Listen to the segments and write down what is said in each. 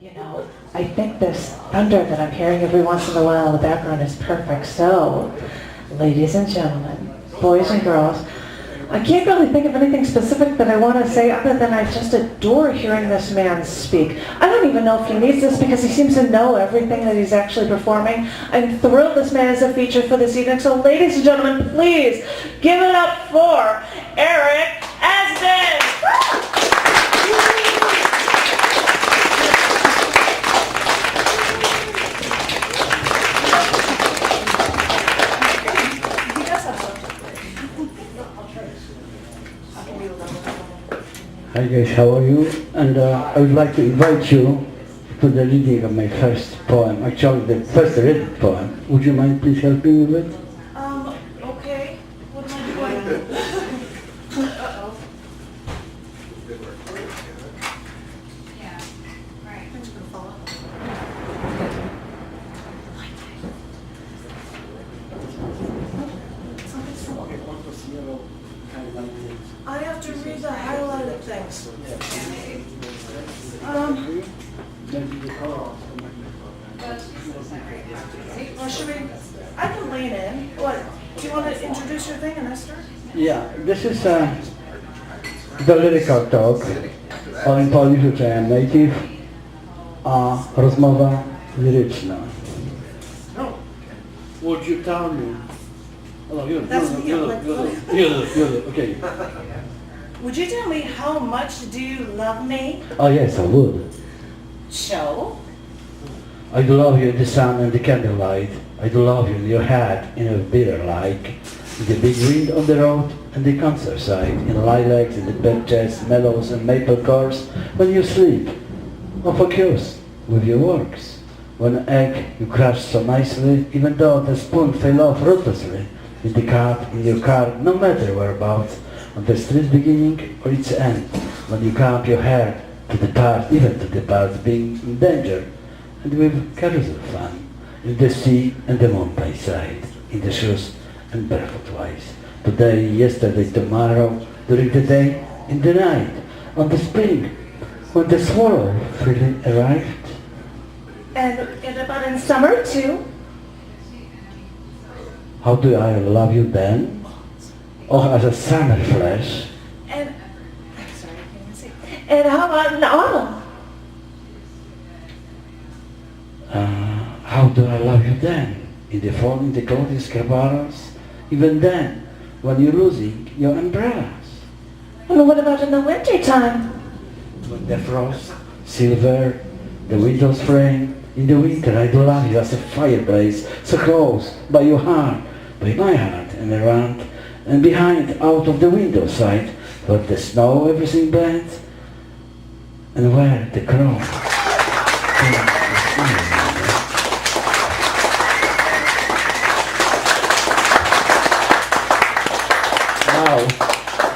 You know, I think this thunder that I'm hearing every once in a while in the background is perfect. So, ladies and gentlemen, boys and girls, I can't really think of anything specific that I want to say other than I just adore hearing this man speak. I don't even know if he needs this because he seems to know everything that he's actually performing. I'm thrilled this man is a feature for this evening. So, ladies and gentlemen, please give it up for Eric Esden! Hi guys, how are you? And I would like to invite you to the reading of my first poem, actually the first read poem. Would you mind please helping me with it? Okay. What am I doing? Uh-oh. Yeah, right. I'm just gonna fall off. I have to read the highlighted things. Or should we? I can lean in. What? Do you want to introduce your thing and I start? Yeah, this is the lyrical talk, or in Polish, which I am native, rozmowa liryczna. Would you tell me? Oh, you okay. Would you tell me how much do you love me? Oh yes, I would. Show. I do love you in the sun and the candlelight. I do love you in your head, in a bitter like, in the big wind on the road and the concert side, in lilacs, in the benches, mellows and maple cores, when you sleep, or focus with your works. When egg you crush so nicely, even though the spoon fell off ruthlessly, in the cab, in your car, no matter whereabouts, on the street's beginning or its end, when you comb your hair to the part, even to the parts being in danger, and with carousel fun, in the sea and the moon by side, in the shoes and barefoot wise. Today, yesterday, tomorrow, during the day, in the night, on the spring, when the swallow freely arrived. And about in summer too. How do I love you then? Or as a summer flash? And I'm sorry, I can't even see. And how about in autumn? How do I love you then? In the fall, in the coldest cabarets? Even then, when you're losing your umbrellas? And what about in the winter time? When the frost, silver, the windows frame. In the winter, I do love you as a fireplace, so close, by your heart, by my heart, and around, and behind, out of the window side, where the snow everything bends, and where the crow.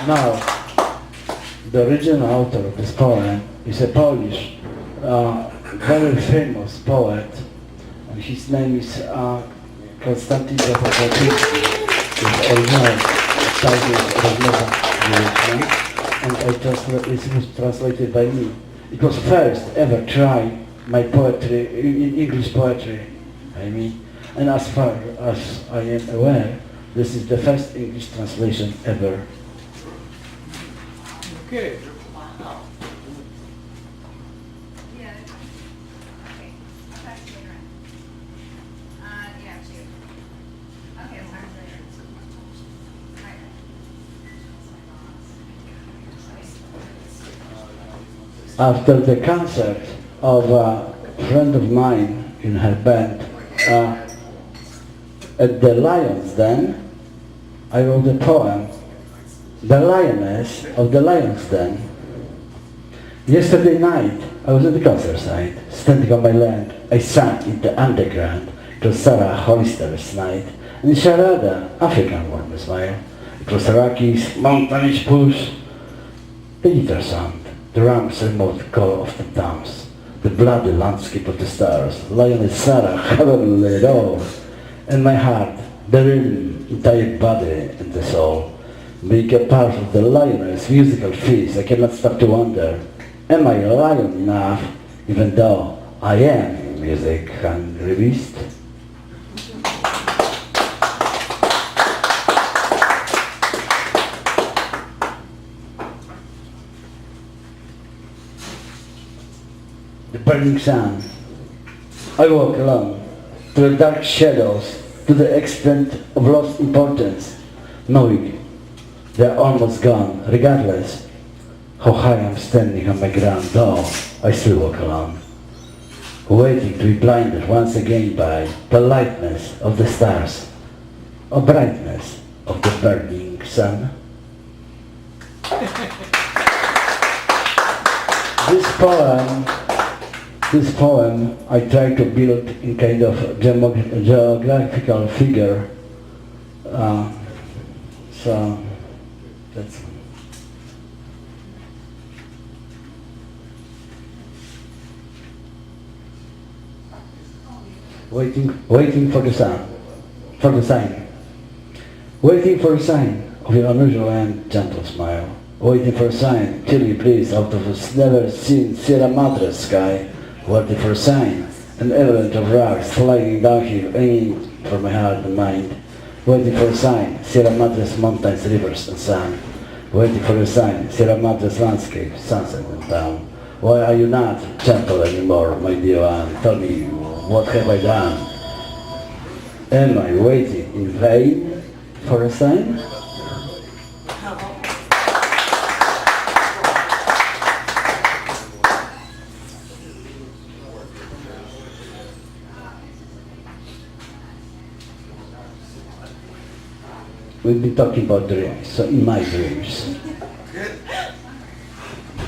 Now, the original author of this poem is a Polish, very famous poet, and his name is Konstantin Zapotycki. His original title is Rozmowa liryczna, and it was translated by me. It was first ever try my poetry, in English poetry, I mean, and as far as I am aware, this is the first English translation ever. Okay. Wow. Yeah. Okay. I'll talk to you later on. Yeah, two. Okay, I'll talk to you later. Alright. After the concert of a friend of mine in her band at the Lions Den, I wrote a poem, The Lioness of the Lions Den. Yesterday night, I was at the concert site, standing on my land. I sang in the underground. It was Sarah Hollister's night, and Sharada, African warm smile. It was Iraqi's mountainish push, the guitar sound, the ram's remote call of the dance, the bloody landscape of the stars, Lioness Sarah, heavenly roll, and my heart, the rhythm, entire body and the soul. Being a part of the Lioness musical feast, I cannot stop to wonder, am I a lion enough, even though I am music hungry beast. The burning sun. I walk alone through the dark shadows to the extent of lost importance, knowing they are almost gone, regardless how high I'm standing on my ground. Though I still walk alone, waiting to be blinded once again by the lightness of the stars, or brightness of the burning sun. This poem I try to build in kind of geographical figure. So that's waiting for the sign, waiting for a sign of your unusual and gentle smile, waiting for a sign till you please out of a never seen Sierra Madre sky, waiting for a sign, an avalanche of rocks flying downhill, aiming for my heart and mind, waiting for a sign, Sierra Madre's mountains, rivers and sun, waiting for a sign, Sierra Madre's landscape, sunset and town. Why are you not gentle anymore, my dear one? Tell me, what have I done? Am I waiting in vain for a sign? We'll be talking about dreams, so in my dreams.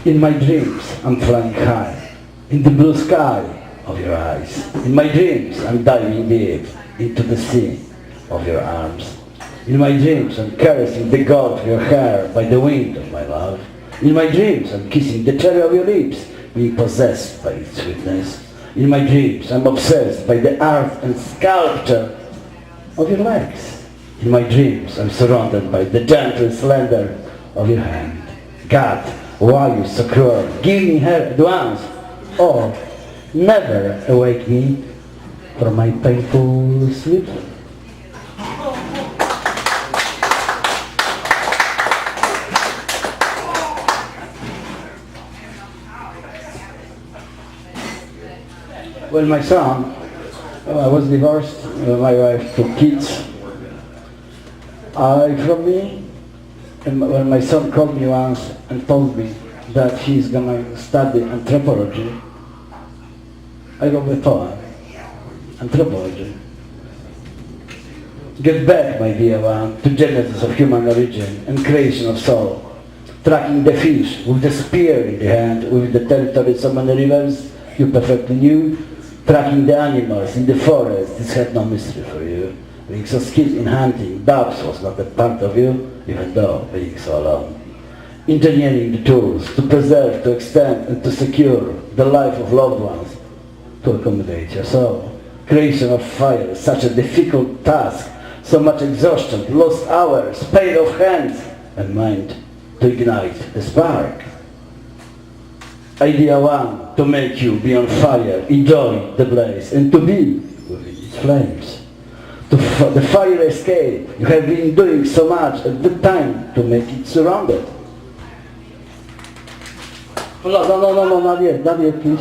In my dreams, I'm flying high, in the blue sky of your eyes. In my dreams, I'm diving deep into the sea of your arms. In my dreams, I'm caressing the gold of your hair by the wind of my love. In my dreams, I'm kissing the cherry of your lips, being possessed by its sweetness. In my dreams, I'm obsessed by the art and sculpture of your legs. In my dreams, I'm surrounded by the gentle slender of your hand. God, why are you so cruel? Give me her at once, or never awake me from my painful sleep. When my son, I was divorced, my wife took kids from me, and when my son called me once and told me that he's gonna study anthropology, I wrote a poem, Anthropology. Get back, my dear one, to genesis of human origin and creation of soul, tracking the fish with the spear in the hand, with the territories of many rivers you perfectly knew, tracking the animals in the forest. This had no mystery for you. Being so skilled in hunting, dogs was not a part of you, even though being so alone. Engineering the tools to preserve, to extend, and to secure the life of loved ones, to accommodate your soul. Creation of fire, such a difficult task, so much exhaustion, lost hours, pain of hands and mind to ignite the spark. Idea one, to make you be on fire, enjoy the blaze, and to be within its flames. The fire escape, you have been doing so much at the time to make it surrounded. No, not yet, please.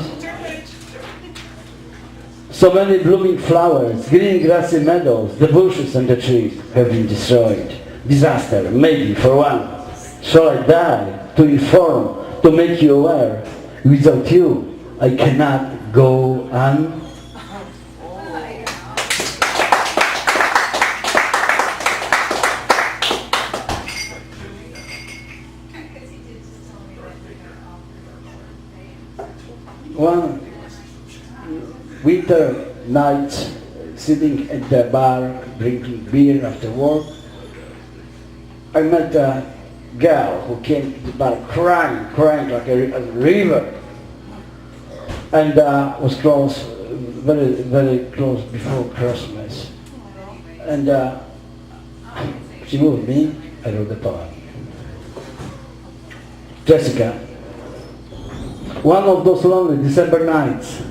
So many blooming flowers, green grassy meadows, the bushes and the trees have been destroyed. Disaster, maybe for one. Shall I die to inform, to make you aware? Without you, I cannot go on. One winter night, sitting at the bar, drinking beer after work, I met a girl who came to the bar crying like a river, and was close, very close before Christmas. And she moved me. I wrote the poem. Jessica. One of those lonely December nights,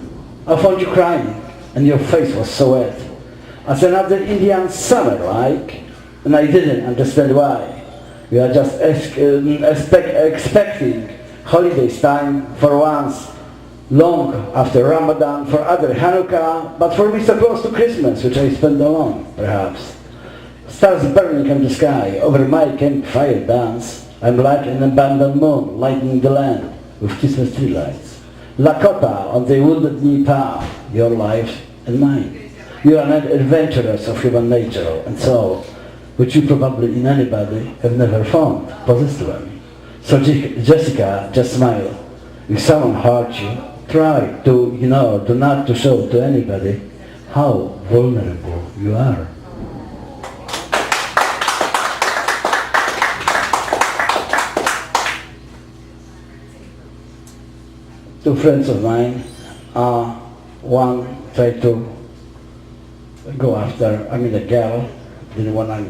I found you crying, and your face was so wet. As another Indian summer like, and I didn't understand why. We are just expecting holidays time for once, long after Ramadan, for other Hanukkah, but for me so close to Christmas, which I spend alone, perhaps. Stars burning in the sky, over my campfire dance, I'm like an abandoned moon, lighting the land with Christmas tree lights. Lakota on the wooded knee path, your life and mine. You are not adventurers of human nature and soul, which you probably in anybody have never found, possessed one. So Jessica, just smile. If someone hurt you, try to, do not to show to anybody how vulnerable you are. Two friends of mine, one tried to go after, a girl, didn't want to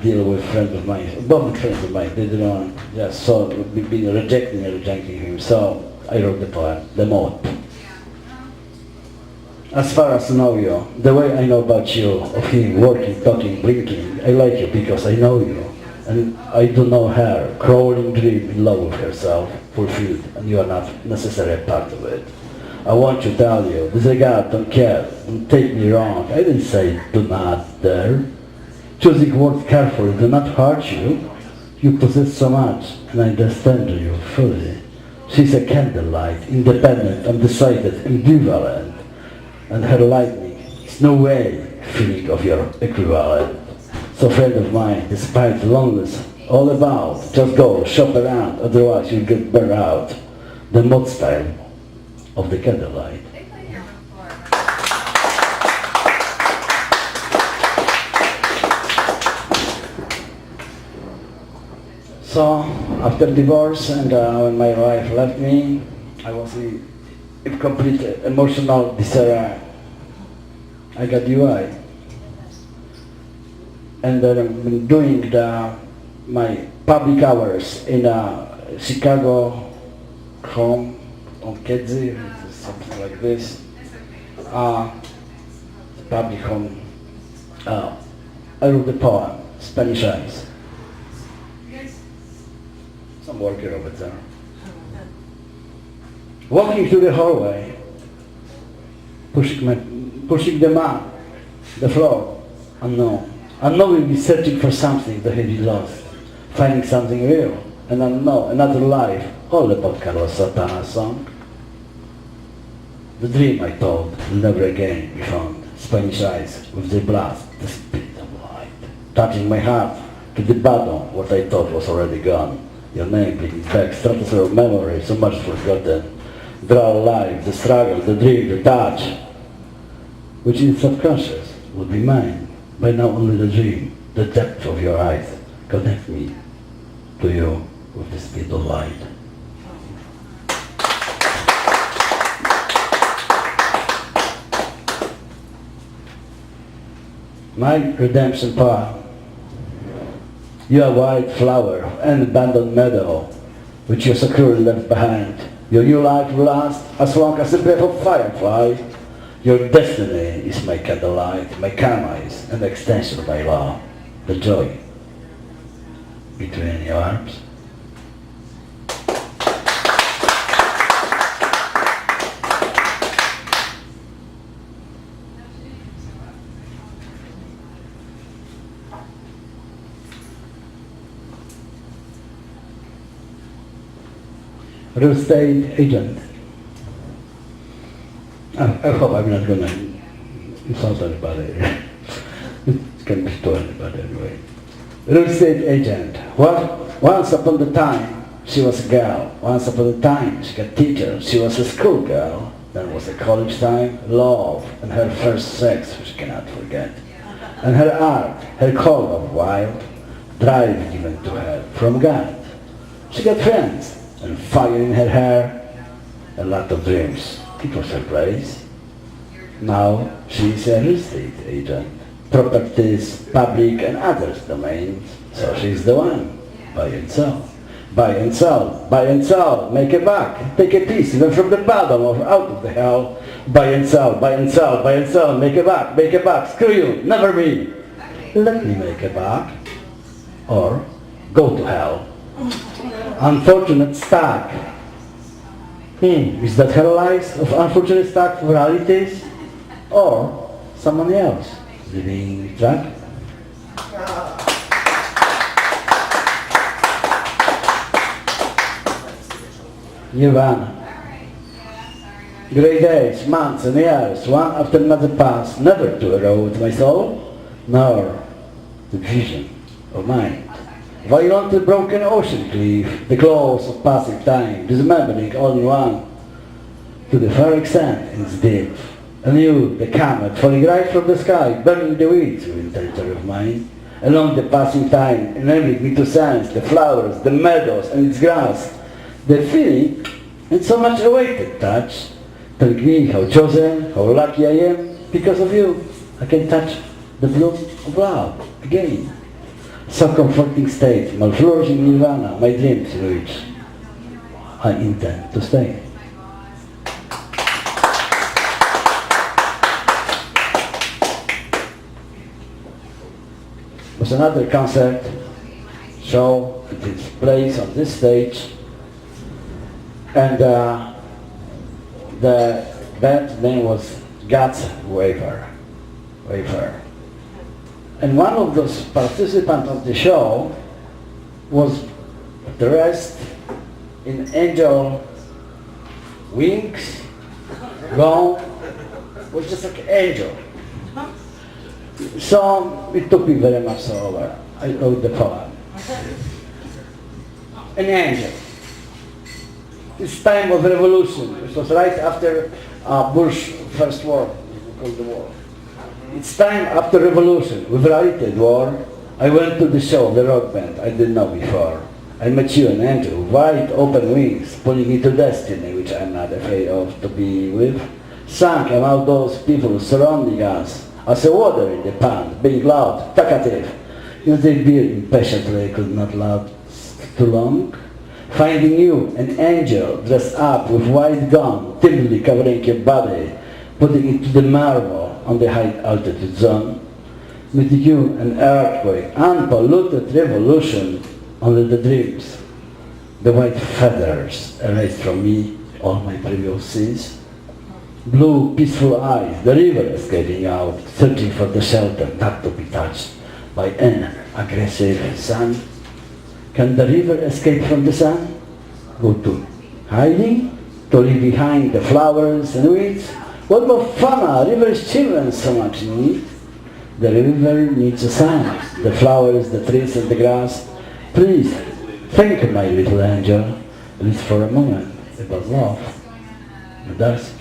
deal with friends of mine, both friends of mine, they didn't want, just saw being rejecting him, so I wrote the poem, The Moth. As far as I know you, the way I know about you, of him working, talking, blinking, I like you because I know you. And I do know her, crawling dream in love with herself, fulfilled, and you are not necessarily a part of it. I want to tell you, disregard, don't care, don't take me wrong. I didn't say do not dare. Choosing words carefully do not hurt you. You possess so much, and I understand you fully. She's a candlelight, independent, undecided, ambivalent, and her lightning is no way feeling of your equivalent. So friend of mine, despite the loneliness all about, just go, shop around, otherwise you'll get burned out. The mod style of the candlelight. They played here before. So, after divorce and when my wife left me, I was in complete emotional disarray. I got UI. And then I've been doing my public hours in Chicago home on Kedzie, something like this. Public home. I wrote the poem, Spanish Eyes. Some worker over there. Walking through the hallway, pushing the mat, the floor, unknown. Unknowingly searching for something that had been lost, finding something real, and unknown, another life, all about Carlos Santana's song. The dream I told will never again be found. Spanish eyes with the blast, the speed of light, touching my heart to the bottom, what I thought was already gone. Your name bringing back stratosphere of memory, so much forgotten. Draw alive the struggle, the dream, the touch, which is subconscious, would be mine. By now only the dream, the depth of your eyes, connect me to you with the speed of light. My redemption poem. You are white flower of an abandoned meadow, which you so cruelly left behind. Your new life will last as long as the breath of firefly. Your destiny is my candlelight, my karma is an extension of my law, the joy between your arms. Real estate agent. I hope I'm not going to insult anybody. It can be to anybody anyway. Real estate agent. Well, once upon a time, she was a girl. Once upon a time, she got teacher. She was a schoolgirl. Then was a college time, love, and her first sex, which she cannot forget. And her art, her call of wild, drive given to her from God. She got friends, and fire in her hair, a lot of dreams. It was her place. Now she is a real estate agent. Properties, public and others domains. So she's the one by itself. Buy and sell, make a buck, take a piece even from the bottom or out of the hell. Buy and sell, make a buck, screw you, never me. Let me make a buck, or go to hell. Unfortunate stack. Is that her lies of unfortunate stack for realities? Or someone else living track? Nirvana. Grey days, months and years, one after another pass, never to erode my soul, nor the vision of mind. Violently broken ocean cliff, the close of passing time, dismembering only one, to the far extent in its depth. Anew the comet falling right from the sky, burning the weeds within territory of mine. Along the passing time, enabling me to sense the flowers, the meadows and its grass, the feeling and so much awaited touch, telling me how chosen, how lucky I am, because of you. I can touch the bloom of love again. So comforting state, malflourishing nirvana, my dreams reach. I intend to stay. Was another concert show, it takes place on this stage, and the band name was God's Wafer. And one of those participants of the show was dressed in angel wings, gown, was just like an angel. So it took me very much so over. I wrote the poem. An angel. It's time of revolution. It was right after Bush first war, called the war. It's time after revolution. We've righted war. I went to the show, the rock band, I didn't know before. I met you, an angel, wide open wings, pulling me to destiny, which I'm not afraid of to be with. Sank among those people surrounding us, as a water in the pond, being loud, talkative. They beer impatiently could not last too long. Finding you, an angel, dressed up with white gown, timidly covering your body, putting it to the marble on the high altitude zone. Meeting you, an earthquake, unpolluted revolution, only the dreams. The white feathers erased from me all my previous sins. Blue, peaceful eyes, the river escaping out, searching for the shelter not to be touched by an aggressive sun. Can the river escape from the sun? Go to hiding? To leave behind the flowers and weeds? What more fun are river's children so much need? The river needs a sign, the flowers, the trees and the grass. Please, think, my little angel, at least for a moment, about love. It does.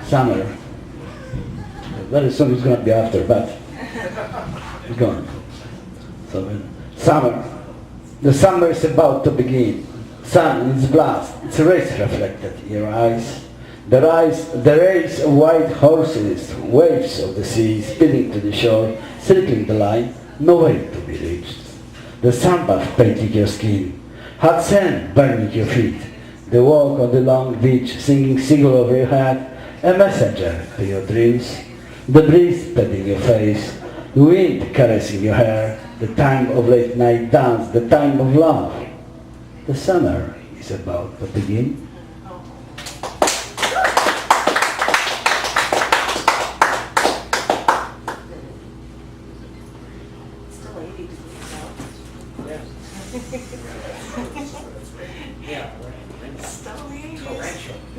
Summer. Very soon it's going to be after, but it's gone. So, summer. The summer is about to begin. Sun in its blast, its rays reflected in your eyes. The rays of white horses, waves of the sea speeding to the shore, circling the line, no way to be reached. The sunbath painting your skin, hot sand burning your feet, the walk on the long beach singing seagull over your head, a messenger to your dreams, the breeze patting your face, the wind caressing your hair, the time of late night dance, the time of love. The summer is about to begin.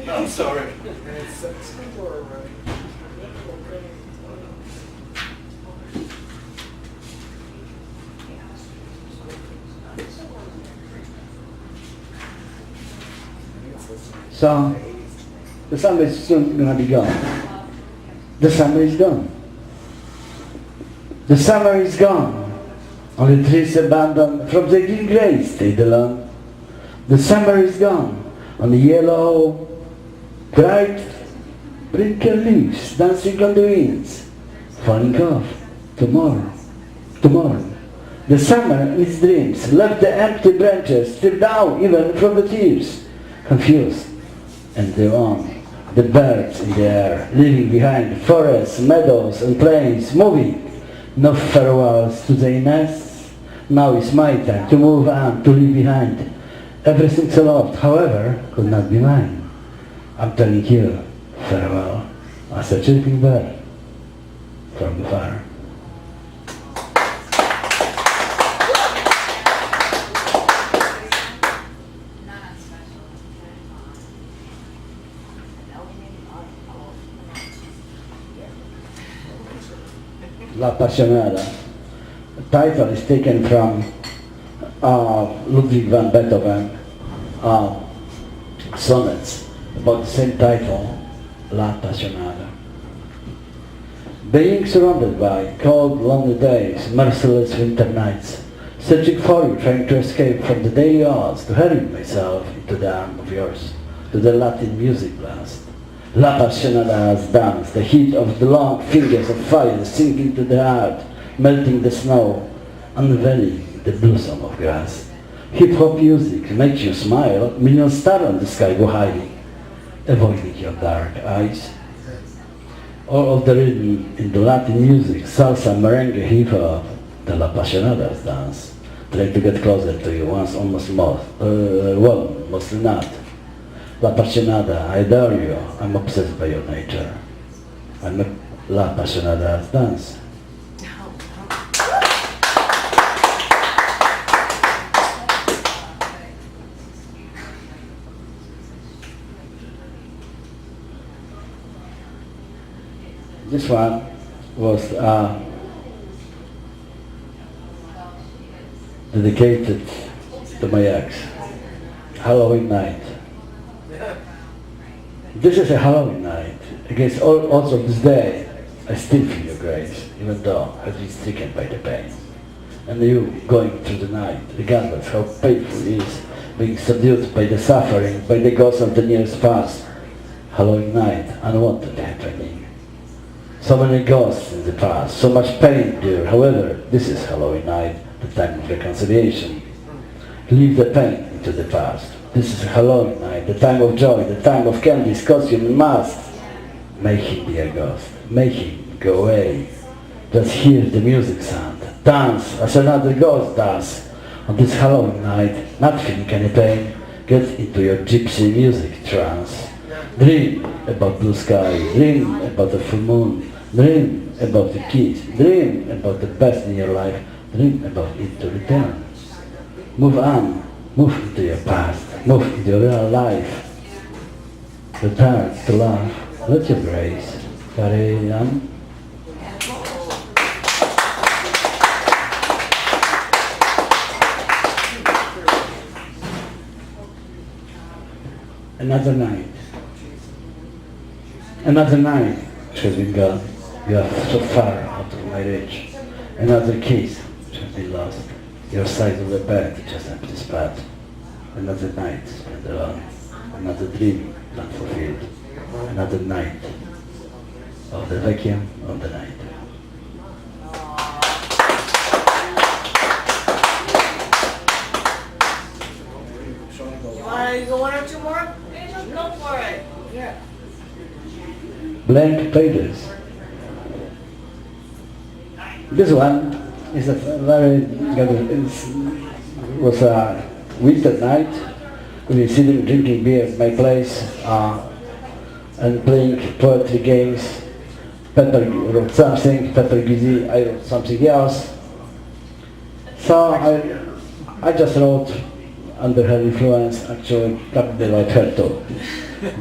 I'm sorry. So, the summer is soon going to be gone. The summer is gone. The summer is gone. Only trees abandoned from the green grace stayed alone. The summer is gone. On the yellow, bright Brinker leaves, dancing on the winds, falling off, tomorrow, tomorrow. The summer in its dreams left the empty branches, stripped down even from the tears, confused, and they're on. The birds in the air, leaving behind forests, meadows and plains, moving. No farewells to their nests. Now is my time to move on, to leave behind. Everything so loved, however, could not be mine. I'm telling you, farewell, as a chirping bird from afar. L'Appassionata. The title is taken from Ludwig van Beethoven sonnets about the same title, L'Appassionata. Being surrounded by cold, lonely days, merciless winter nights, searching for you, trying to escape from the daily odds, to hurry myself into the arm of yours, to the Latin music blast. L'Appassionata's dance, the heat of the long fingers of fire sinking to the heart, melting the snow, unveiling the blossom of grass. Hip-hop music makes you smile, million stars on the sky go hiding, avoiding your dark eyes. All of the rhythm in the Latin music, salsa, merengue, hip-hop, the L'Appassionata's dance, trying to get closer to you once, almost most, well, mostly not. L'Appassionata, I adore you, I'm obsessed by your nature. I'm a L'Appassionata's dance. This one was dedicated to my ex, Halloween night. This is a Halloween night. Against all odds of this day, I still feel your grace, even though I've been stricken by the pain. And you, going through the night, regardless how painful it is, being subdued by the suffering, by the ghosts of the nearest past. Halloween night, unwanted happening. So many ghosts in the past, so much pain dear. However, this is Halloween night, the time of reconciliation. Leave the pain into the past. This is Halloween night, the time of joy, the time of candies, costume and masks. Make him be a ghost. Make him go away. Just hear the music sound. Dance as another ghost does. On this Halloween night, not feeling any pain, get into your gypsy music trance. Dream about blue sky, dream about the full moon, dream about the kids, dream about the best in your life, dream about it to return. Move on, move into your past, move into your real life. Return to love, let your grace carry on. Another night. Another night which has been gone. You are so far out of my reach. Another kiss which has been lost. Your side of the bed, just empty spot. Another night spent alone. Another dream not fulfilled. Another night of the vacuum of the night. You go one or two more? Angel, go for it. Yeah. Blank pages. This one is a very was a winter night. We were sitting drinking beer at my place and playing poetry games. Pepper wrote something, Pepper Gizzy, I wrote something else. So I just wrote under her influence, actually probably like her too.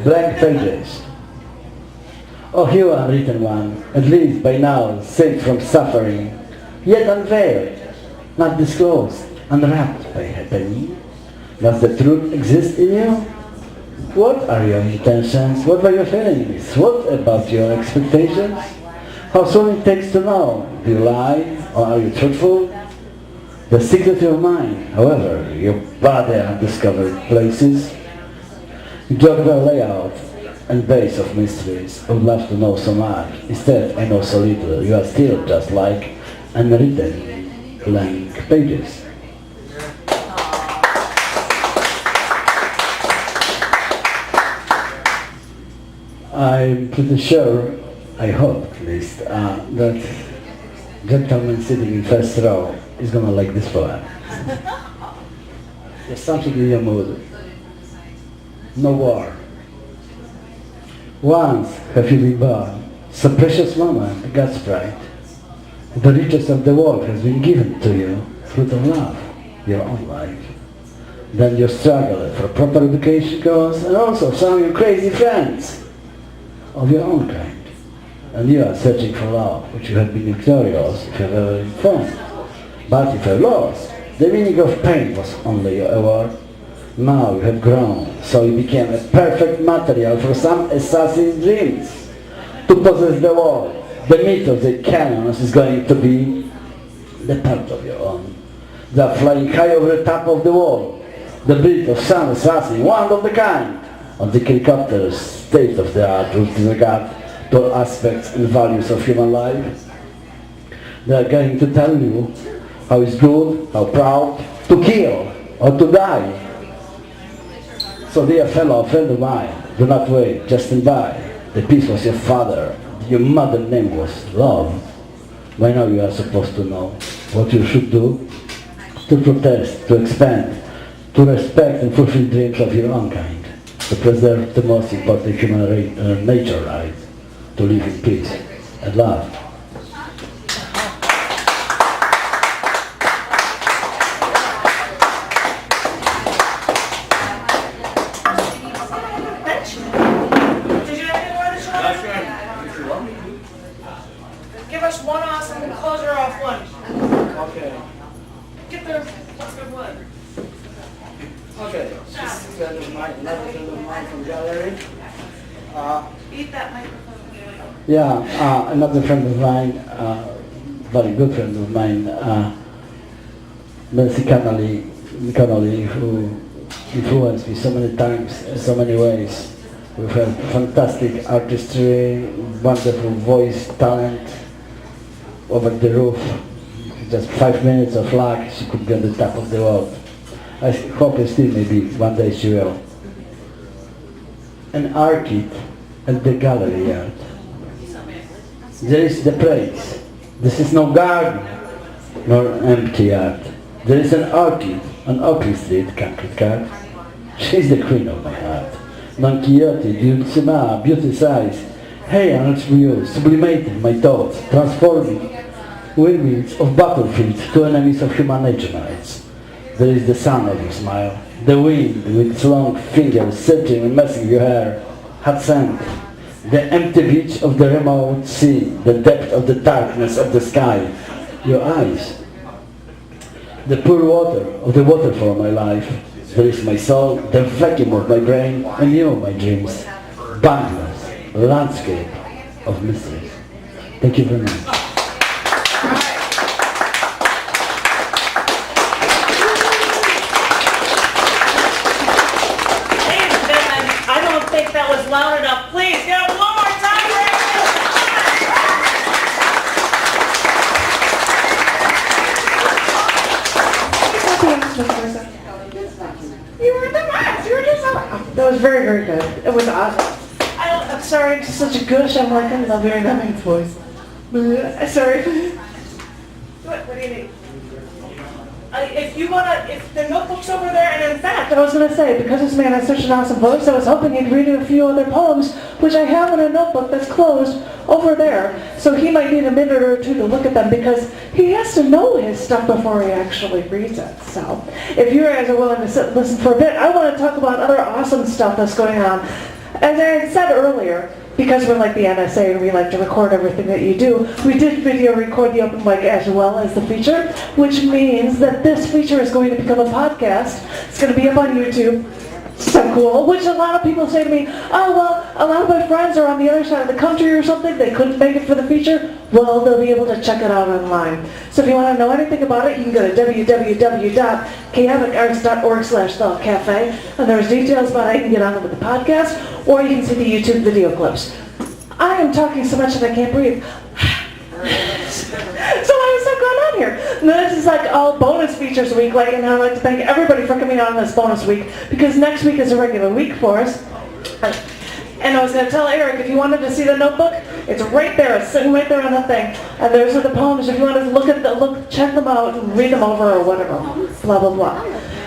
Blank pages. Oh, here unwritten one, at least by now saved from suffering, yet unveiled, not disclosed, unwrapped by happening. Does the truth exist in you? What are your intentions? What are your feelings? What about your expectations? How soon it takes to know? Do you lie or are you truthful? The secret of your mind, however, your body undiscovered places, geographical layout, and base of mysteries. I would love to know so much. Instead, I know so little. You are still just like unwritten blank pages. I'm pretty sure, I hope at least, that gentleman sitting in first row is gonna like this poem. There's something in your mood. No war. Once have you been born, some precious moment, God's pride. The riches of the world has been given to you, fruit of love, your own life. Then your struggle for proper education goes, and also some of your crazy friends of your own kind. And you are searching for love, which you have been victorious if you have ever been found. But if you have lost, the meaning of pain was only your award. Now you have grown, so you became a perfect material for some assassin's dreams. To possess the world, the meat of the cannons is going to be the part of your own. They are flying high over the top of the wall. The breed of some assassin, one of the kind. On the helicopters, state of the art with regard to all aspects and values of human life. They are going to tell you how it's good, how proud, to kill or to die. So dear fellow, friend of mine, do not wait, just stand by. The peace was your father, your mother's name was love. By now you are supposed to know what you should do to protest, to expand, to respect and fulfill dreams of your own kind, to preserve the most important human nature right, to live in peace and love. Did you have any more that you wanted? Give us one awesome and close her off one. Okay. Get the, what's good one? Okay. This is a friend of mine, another friend of mine from Cabaret. Eat that microphone. Yeah, another friend of mine, very good friend of mine, Nancy Connolly, who influenced me so many times, in so many ways. With her fantastic artistry, wonderful voice, talent, over the roof. Just 5 minutes of luck, she could be on the top of the world. I hope still maybe one day she will. An orchid at the gallery yard. There is the place. This is no garden, nor empty yard. There is an orchid on Oakley Street, country cat. She's the queen of my heart. Don Quixote, Dulcinea, beauty size. Hey, unreal, sublimating my thoughts, transforming windmills of battlefields to enemies of human nature nights. There is the sun of your smile, the wind with its long fingers searching and messing your hair, hot sand, the empty beach of the remote sea, the depth of the darkness of the sky, your eyes, the pure water of the waterfall of my life. There is my soul, the vacuum of my brain, and you, my dreams, boundless landscape of mysteries. Thank you very much. Ladies and gentlemen, I don't think that was loud enough. Please, give it one more time. You were the best. You were just so... That was very, very good. It was awesome. I'm sorry, I'm just such a gush. I'm like, I love hearing that man's voice. Sorry. What do you need? If the notebook's over there, and in fact, I was going to say, because this man has such an awesome voice, I was hoping he'd read a few other poems, which I have in a notebook that's closed over there. So he might need a minute or two to look at them, because he has to know his stuff before he actually reads it. So if you guys are willing to sit and listen for a bit, I want to talk about other awesome stuff that's going on. As I had said earlier, because we're like the NSA and we like to record everything that you do, we did video record the open mic as well as the feature, which means that this feature is going to become a podcast. It's going to be up on YouTube. So cool, which a lot of people say to me, oh, well, a lot of my friends are on the other side of the country or something, they couldn't make it for the feature. Well, they'll be able to check it out online. So if you want to know anything about it, you can go to www.chaoticarts.org/thought-cafe, and there's details about how you can get on it with the podcast, or you can see the YouTube video clips. I am talking so much that I can't breathe. So I was so glad on here. And this is like all bonus features week, like, and I'd like to thank everybody for coming on this bonus week, because next week is a regular week for us. And I was going to tell Eric, if you wanted to see the notebook, it's right there. It's sitting right there on the thing. And there's the poems. If you wanted to check them out and read them over or whatever. Blah, blah, blah.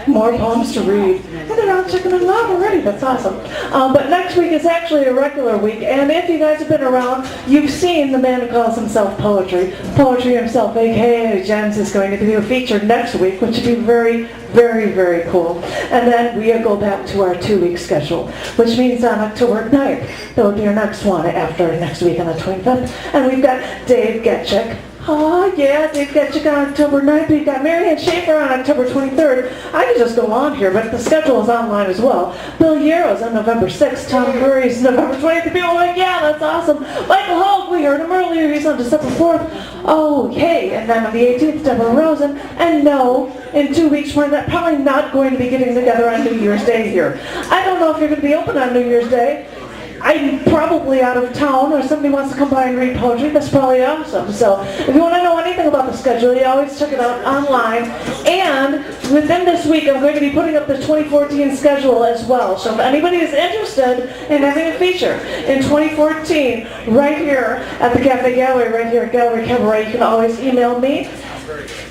More poems to read. And they're all checking them out already. That's awesome. But next week is actually a regular week. And if you guys have been around, you've seen the man who calls himself Poetry. Poetry himself, a.k.a. Jens, is going to be featured next week, which would be very, very, very cool. And then we go back to our 2-week schedule, which means on October 9th, that would be our next one after next week on the 25th. And we've got Dave Getchik. Oh, yeah, Dave Getchik on October 9th. We've got Marianne Schaefer on October 23rd. I could just go on here, but the schedule is online as well. Bill Yarrow's on November 6th. Tom Curry's November 20th. People are like, yeah, that's awesome. Michael Hogue, we heard him earlier. He's on December 4th. Oh, hey. And then on the 18th, Deborah Rosen. And no, in 2 weeks, we're probably not going to be getting together on New Year's Day here. I don't know if you're going to be open on New Year's Day. I'm probably out of town, or somebody wants to come by and read poetry. That's probably awesome. So if you want to know anything about the schedule, you always check it out online. And within this week, I'm going to be putting up the 2014 schedule as well. So if anybody is interested in having a feature in 2014, right here at the Cafe Gallery, right here at Gallery Cabaret, you can always email me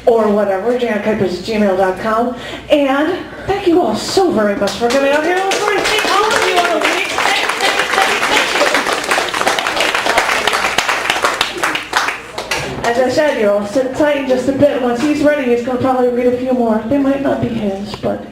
or whatever, jankuipers@gmail.com. And thank you all so very much for coming out here. I look forward to seeing all of you on the week. As I said, you'll sit tight in just a bit. Once he's ready, he's going to probably read a few more. They might not be his, but